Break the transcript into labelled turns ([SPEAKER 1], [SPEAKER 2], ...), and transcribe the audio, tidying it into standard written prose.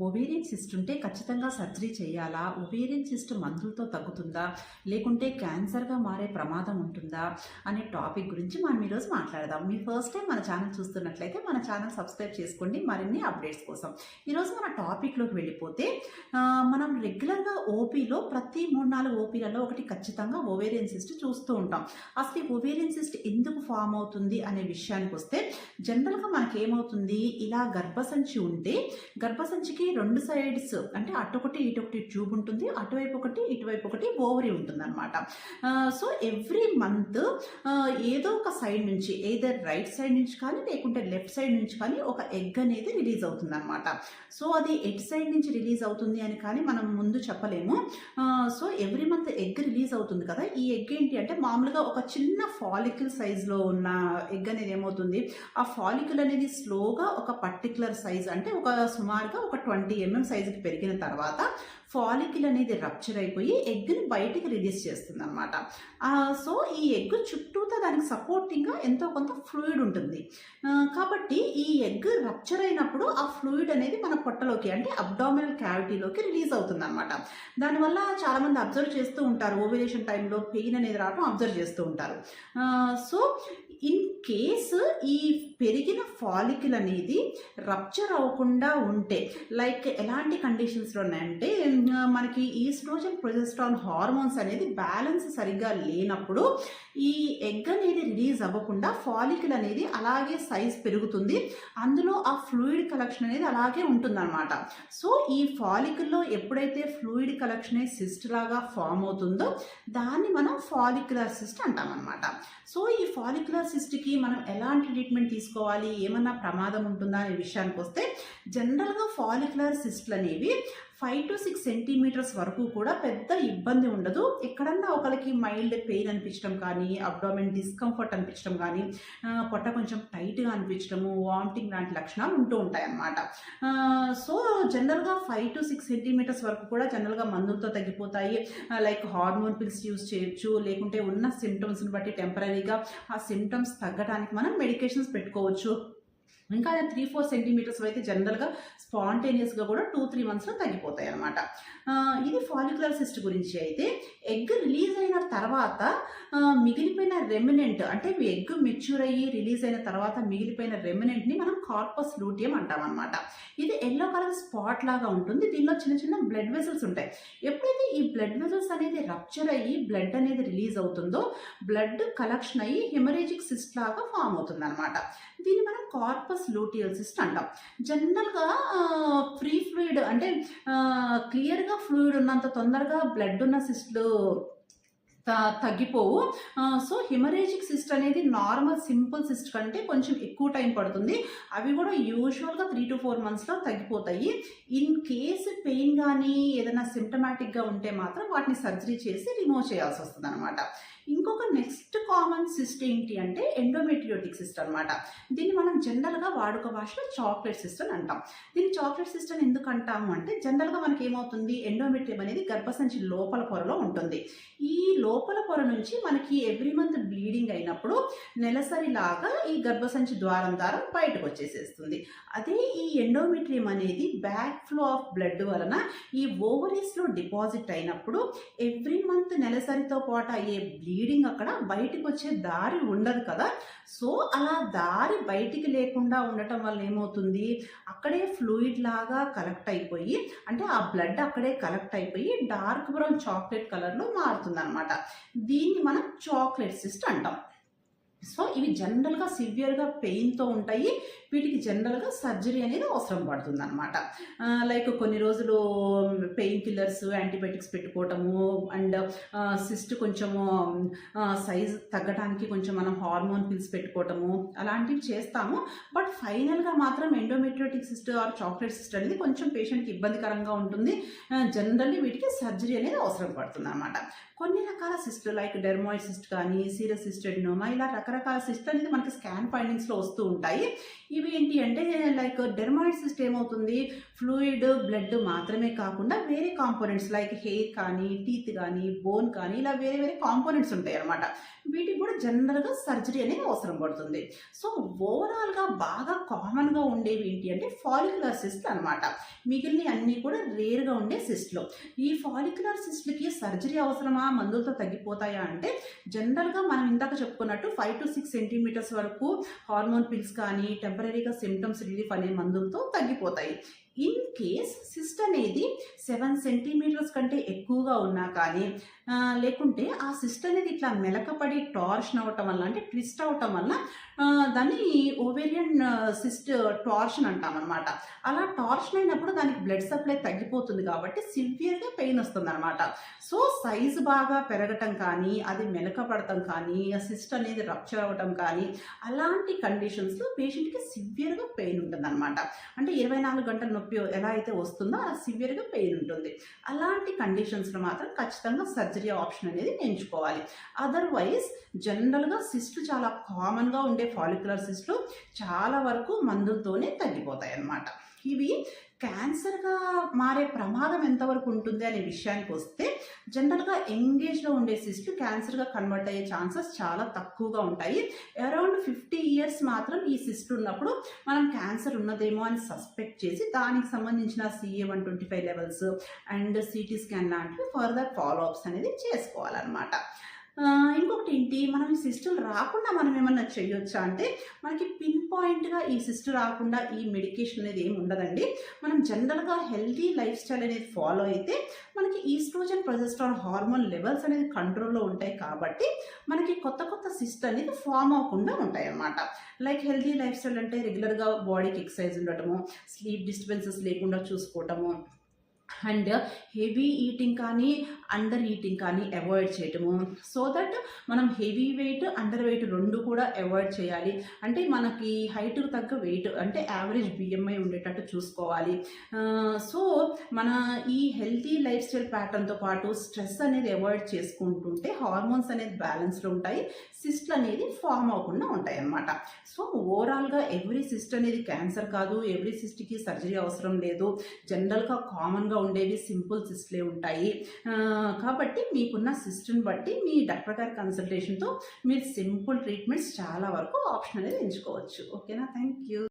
[SPEAKER 1] Ovarian cyst ఉంటే ఖచ్చితంగా surgery చేయాలా? ఒవేరియన్ సిస్ట్ మందులతో తగ్గుతుందా? లేకుంటే క్యాన్సర్‌గా మారే ప్రమాదం ఉంటుందా? అనే టాపిక్ గురించి మనం ఈరోజు మాట్లాడదాం. మీరు ఫస్ట్ టైం మన ఛానల్ చూస్తున్నట్లయితే మన ఛానల్ సబ్స్క్రైబ్ చేసుకోండి మరిన్ని అప్డేట్స్ కోసం. ఈరోజు మన టాపిక్‌లోకి వెళ్ళిపోతే మనం రెగ్యులర్‌గా ఓపీలో ప్రతి 3, 4 ఓపీలలో ఒకటి ఖచ్చితంగా ఒవేరియన్ సిస్ట్ చూస్తూ ఉంటాం. అసలు ఈ ఒవేరియన్ సిస్ట్ ఎందుకు ఫార్మ్ అవుతుంది అనే విషయానికొస్తే జనరల్‌గా మనకేమవుతుంది, ఇలా గర్భసంచి ఉంటే గర్భసంచికి 2 సైడ్స్ అంటే అటొకటి ఇటొకటి ట్యూబ్ ఉంటుంది. అటువైపు ఒకటి ఇటువైపు ఒకటి ఓవరీ ఉంటుందన్నమాట. సో ఎవ్రీ మంత్ ఏదో ఒక సైడ్ నుంచి ఎయిదర్ రైట్ సైడ్ నుంచి కానీ లేకుంటే లెఫ్ట్ సైడ్ నుంచి కానీ ఒక ఎగ్ అనేది రిలీజ్ అవుతుందన్నమాట. సో అది ఎట్ సైడ్ నుంచి రిలీజ్ అవుతుంది అని కానీ మనం ముందు చెప్పలేము. So every month egg release అవుతుంది కదా. ఈ ఎగ్ ఏంటి అంటే మామూలుగా ఒక చిన్న ఫాలికల్ సైజ్లో ఉన్న ఎగ్ అనేది ఏమవుతుంది, ఆ ఫాలికల్ అనేది స్లోగా ఒక పర్టికులర్ సైజ్ అంటే ఒక సుమారుగా ఒక 20 mm సైజుకి పెరిగిన తర్వాత ఫాలికిల్ అనేది రప్చర్ అయిపోయి ఎగ్ని బయటికి రిలీజ్ చేస్తుంది అనమాట. సో ఈ ఎగ్ చుట్టూతా దానికి సపోర్టింగ్గా ఎంతో కొంత ఫ్లూయిడ్ ఉంటుంది. కాబట్టి ఈ ఎగ్ రప్చర్ అయినప్పుడు ఆ ఫ్లూయిడ్ అనేది మన పొట్టలోకి అంటే అబ్డామినల్ క్యావిటీలోకి రిలీజ్ అవుతుంది అనమాట. దానివల్ల చాలామంది అబ్జర్వ్ చేస్తూ ఉంటారు, ఓవ్యులేషన్ టైంలో పెయిన్ అనేది రావడం అబ్జర్వ్ చేస్తూ ఉంటారు. సో ఇన్ కేసు ఈ పెరిగిన ఫాలికిల్ అనేది రప్చర్ అవ్వకుండా ఉంటే, లైక్ ఎలాంటి కండిషన్స్లో ఉన్నాయంటే మనకి ఈస్ట్రోజన్ ప్రొజెస్ట్రాన్ హార్మోన్స్ అనేది బ్యాలెన్స్ సరిగ్గా లేనప్పుడు ఈ ఎగ్ అనేది రిలీజ్ అవ్వకుండా ఫాలికిల్ అనేది అలాగే సైజ్ పెరుగుతుంది. అందులో ఆ ఫ్లూయిడ్ కలెక్షన్ అనేది అలాగే ఉంటుందన్నమాట. సో ఈ ఫాలికిల్లో ఎప్పుడైతే ఫ్లూయిడ్ కలెక్షన్ సిస్ట్ లాగా ఫామ్ అవుతుందో దాన్ని మనం ఫాలిక్యులర్ సిస్ట్ అంటామన్నమాట. సో ఈ ఫాలిక్యులర్ సిస్ట్కి మనం ఎలాంటి ట్రీట్మెంట్ తీసుకోవాలి, ఏమన్నా ప్రమాదం ఉంటుందా అనే విషయానికి వస్తే జనరల్గా ఫాలిక్యులర్ సిస్ట్లు అనేవి 5 to 6 సెంటీమీటర్స్ వరకు కూడా పెద్ద ఇబ్బంది ఉండదు. ఎక్కడన్నా ఒకరికి మైల్డ్ పెయిన్ అనిపించడం కానీ, అబ్డామిన్ డిస్కంఫర్ట్ అనిపించడం కానీ, పొట్ట కొంచెం టైట్గా అనిపించడము, వామిటింగ్ లాంటి లక్షణాలు ఉంటూ ఉంటాయి అన్నమాట. సో జనరల్గా 5 to 6 సెంటీమీటర్స్ వరకు కూడా జనరల్గా మందులతో తగ్గిపోతాయి. లైక్ హార్మోన్ పిల్స్ యూజ్ చేయొచ్చు, లేకుంటే ఉన్న సిమ్టమ్స్ని బట్టి టెంపరీగా ఆ సిమ్టమ్స్ తగ్గడానికి మనం మెడికేషన్స్ పెట్టుకోవచ్చు. ఇంకా 3-4 సెంటీమీటర్స్ అయితే జనరల్గా స్పాంటేనియస్గా కూడా 2-3 మంత్స్లో తగ్గిపోతాయి అన్నమాట. ఇది ఫాలిక్యులర్ సిస్ట్ గురించి. అయితే ఎగ్ రిలీజ్ అయిన తర్వాత మిగిలిపోయిన రెమినెంట్ అంటే ఎగ్ మెచ్యూర్ అయ్యి రిలీజ్ అయిన తర్వాత మిగిలిపోయిన రెమినెంట్ని మనం కార్పస్ లూటియం అంటాం అనమాట. ఇది ఎల్లో కలర్ స్పాట్ లాగా ఉంటుంది. దీనిలో చిన్న చిన్న బ్లడ్ వెసల్స్ ఉంటాయి. ఎప్పుడైతే ఈ బ్లడ్ వెసల్స్ అనేది రప్చర్ అయ్యి బ్లడ్ అనేది రిలీజ్ అవుతుందో బ్లడ్ కలెక్షన్ అయ్యి హెమరేజిక్ సిస్ట్ లాగా ఫామ్ అవుతుంది అనమాట. దీన్ని మనం కార్పస్ లూటియల్ సిస్ట్ అంటాం. జనరల్గా ఫ్రీ ఫ్లూయిడ్ అంటే క్లియర్గా ఫ్లూయిడ్ ఉన్నంత తొందరగా బ్లడ్ ఉన్న సిస్ట్లు తగ్గిపోవు. సో హిమరేజిక్ సిస్ట్ అనేది నార్మల్ సింపుల్ సిస్ట్ కంటే కొంచెం ఎక్కువ టైం పడుతుంది. అవి కూడా యూజువల్గా 3 to 4 మంత్స్లో తగ్గిపోతాయి. ఇన్ కేసు పెయిన్ కానీ ఏదైనా సిమ్టమాటిక్గా ఉంటే మాత్రం వాటిని సర్జరీ చేసి రిమూవ్ చేయాల్సి వస్తుంది అనమాట. ఇంకొక నెక్స్ట్ కామన్ సిస్ట్ ఏంటి అంటే ఎండోమెట్రియోటిక్ సిస్ట్ అనమాట. దీన్ని మనం జనరల్గా వాడుక భాషలో చాక్లెట్ సిస్ట్ అని అంటాం. దీన్ని చాక్లెట్ సిస్ట్ అని ఎందుకు అంటాము అంటే జనరల్గా మనకి ఏమవుతుంది, ఎండోమెట్రియం అనేది గర్భసంచి లోపల పొరలో ఉంటుంది. ఈ లోపల పొర నుంచి మనకి ఎవ్రీ మంత్ బ్లీడింగ్ అయినప్పుడు నెలసరిలాగా ఈ గర్భసంచి ద్వారం బయటకు వచ్చేసేస్తుంది. అదే ఈ ఎండోమెట్రియం అనేది బ్యాక్ ఫ్లో ఆఫ్ బ్లడ్ వలన ఈ ఓవరీస్లో డిపాజిట్ అయినప్పుడు ఎవ్రీ మంత్ నెలసరితో పాటు అయ్యే బ్లీడింగ్ అక్కడ బయటికి వచ్చే దారి ఉండదు కదా. సో అలా దారి బయటికి లేకుండా ఉండటం వల్ల ఏమవుతుంది, అక్కడే ఫ్లూయిడ్ లాగా కలెక్ట్ అయిపోయి అంటే ఆ బ్లడ్ అక్కడే కలెక్ట్ అయిపోయి డార్క్ బ్రౌన్ చాక్లెట్ కలర్లో మారుతుంది అనమాట. దీన్ని మనం చాక్లెట్ సిస్ట్ అంటాం. సో ఇవి జనరల్గా సివియర్గా పెయిన్తో ఉంటాయి. వీటికి జనరల్గా సర్జరీ అనేది అవసరం పడుతుంది అనమాట. లైక్ కొన్ని రోజులు పెయిన్ కిల్లర్స్, యాంటీబయాటిక్స్ పెట్టుకోవటము అండ్ సిస్ట్ కొంచెము సైజ్ తగ్గడానికి కొంచెం మనం హార్మోన్ పిల్స్ పెట్టుకోవటము అలాంటివి చేస్తాము. బట్ ఫైనల్గా మాత్రం endometriotic cyst are chocolate cyst అనేది కొంచెం పేషెంట్కి ఇబ్బందికరంగా ఉంటుంది. జనరల్లీ వీటికి సర్జరీ అనేది అవసరం పడుతుంది అనమాట. కొన్ని రకాల సిస్టులు లైక్ డెర్మాయిడ్ సిస్ట్ కానీ, సీరస్ సిస్టెడినోమా ఇలా రకరకాల రకరకాల సిస్ట్ అనేది మనకి స్కాన్ ఫైండింగ్స్లో వస్తూ ఉంటాయి. ఇవి ఏంటి అంటే లైక్ డెర్మాయిడ్ సిస్ట్ ఏమవుతుంది, ఫ్లూయిడ్ బ్లడ్ మాత్రమే కాకుండా వేరే కాంపోనెంట్స్ లైక్ హెయిర్ కానీ, టీత్ కానీ, బోన్ కానీ, ఇలా వేరే వేరే కాంపోనెంట్స్ ఉంటాయి అన్నమాట. వీటికి కూడా జనరల్గా సర్జరీ అనేది అవసరం పడుతుంది. సో ఓవరాల్గా బాగా కామన్గా ఉండేవి ఏంటి అంటే ఫాలిక్యులర్ సిస్ట్లు అనమాట. మిగిలిన అన్నీ కూడా రేర్గా ఉండే సిస్ట్లు. ఈ ఫాలిక్యులర్ సిస్ట్లకి సర్జరీ అవసరమా, మందులతో తగ్గిపోతాయా అంటే జనరల్గా మనం ఇందాక చెప్పుకున్నట్టు 5 to 6 సెంటీమీటర్స్ వరకు హార్మోన్ పిల్స్ కానీ, టెంపరీగా సిమ్టమ్స్ రిలీఫ్ అనే మందులతో తగ్గిపోతాయి. ఇన్ కేస్ సిస్ట్ అనేది 7 సెంటీమీటర్స్ కంటే ఎక్కువగా ఉన్నా కానీ, లేకుంటే ఆ సిస్ట్ అనేది ఇట్లా మెలకపడి టార్షన్ అవ్వటం వల్ల, అంటే ట్విస్ట్ అవటం వల్ల దాన్ని ఓవేరియన్ సిస్ట్ టార్షన్ అంటాం అనమాట. అలా టార్షన్ అయినప్పుడు దానికి బ్లడ్ సప్లై తగ్గిపోతుంది కాబట్టి సివియర్గా పెయిన్ వస్తుంది అనమాట. సో సైజు బాగా పెరగటం కానీ, అది మెలకపడటం కానీ, ఆ సిస్ట్ అనేది రప్చర్ అవ్వటం కానీ, అలాంటి కండిషన్స్లో పేషెంట్కి సివియర్గా పెయిన్ ఉంటుంది అనమాట. అంటే 24 గంటల నొప్పి ఎలా అయితే వస్తుందో అలా సివియర్గా పెయిన్ ఉంటుంది. అలాంటి కండిషన్స్లో మాత్రం ఖచ్చితంగా సర్జరీ ఆప్షన్ అనేది ఎంచుకోవాలి. అదర్వైజ్ జనరల్గా సిస్ట్లు చాలా కామన్గా ఉండే ఫాలిక్యులర్ సిస్ట్లు చాలా వరకు మందులతోనే తగ్గిపోతాయి అన్నమాట. ఇవి క్యాన్సర్గా మారే ప్రమాదం ఎంతవరకు ఉంటుంది అనే విషయానికి వస్తే జనరల్గా ఎంగేజ్లో ఉండే సిస్ట్లు క్యాన్సర్గా కన్వర్ట్ అయ్యే ఛాన్సెస్ చాలా తక్కువగా ఉంటాయి. అరౌండ్ 50 ఇయర్స్ మాత్రం ఈ సిస్ట్ ఉన్నప్పుడు మనం క్యాన్సర్ ఉన్నదేమో అని సస్పెక్ట్ చేసి దానికి సంబంధించిన CA-125 levels and CT scan లాంటివి ఫర్దర్ ఫాలోఅప్స్ అనేది చేసుకోవాలన్నమాట. ఇంకొకటి ఏంటి, మనం ఈ సిస్టులు రాకుండా మనం ఏమన్నా చేయొచ్చా అంటే మనకి పిన్ పాయింట్గా ఈ సిస్ట్ రాకుండా ఈ మెడికేషన్ అనేది ఏమి ఉండదండి. మనం జనరల్గా హెల్తీ లైఫ్ స్టైల్ అనేది ఫాలో అయితే మనకి ఈస్ట్రోజన్, ప్రొజెస్ట్రాన్ హార్మోన్ లెవెల్స్ అనేది కంట్రోల్లో ఉంటాయి కాబట్టి మనకి కొత్త కొత్త సిస్ట్ అనేది ఫామ్ అవ్వకుండా ఉంటాయి అన్నమాట. లైక్ హెల్తీ లైఫ్ స్టైల్ అంటే రెగ్యులర్గా బాడీకి ఎక్సర్సైజ్ ఉండటము, స్లీప్ డిస్టర్బెన్సెస్ లేకుండా చూసుకోవటము, అండ్ హెవీ ఈటింగ్ కానీ, అండర్ ఈటింగ్ కానీ అవాయిడ్ చేయటము. సో దట్ మనం హెవీ వెయిట్, అండర్ వెయిట్ రెండు కూడా అవాయిడ్ చేయాలి. అంటే మనకి హైట్కు తగ్గ వెయిట్, అంటే యావరేజ్ BMI ఉండేటట్టు చూసుకోవాలి. సో మన ఈ హెల్తీ లైఫ్ స్టైల్ ప్యాటర్న్తో పాటు స్ట్రెస్ అనేది అవాయిడ్ చేసుకుంటుంటే హార్మోన్స్ అనేది బ్యాలెన్స్లో ఉంటాయి, సిస్ట్లు అనేది ఫామ్ అవ్వకుండా ఉంటాయి అన్నమాట. సో ఓవరాల్గా ఎవ్రీ సిస్ట్ అనేది క్యాన్సర్ కాదు, ఎవ్రీ సిస్ట్కి సర్జరీ అవసరం లేదు. జనరల్గా కామన్గా ఉండేవి సింపుల్ సిస్ట్లే ఉంటాయి. కాబట్టి మీకున్న సిస్ట్ని బట్టి మీ డాక్టర్ గారి కన్సల్టేషన్తో మీరు సింపుల్ ట్రీట్మెంట్స్ చాలా వరకు ఆప్షన్ అనేది ఎంచుకోవచ్చు. ఓకేనా? Thank you.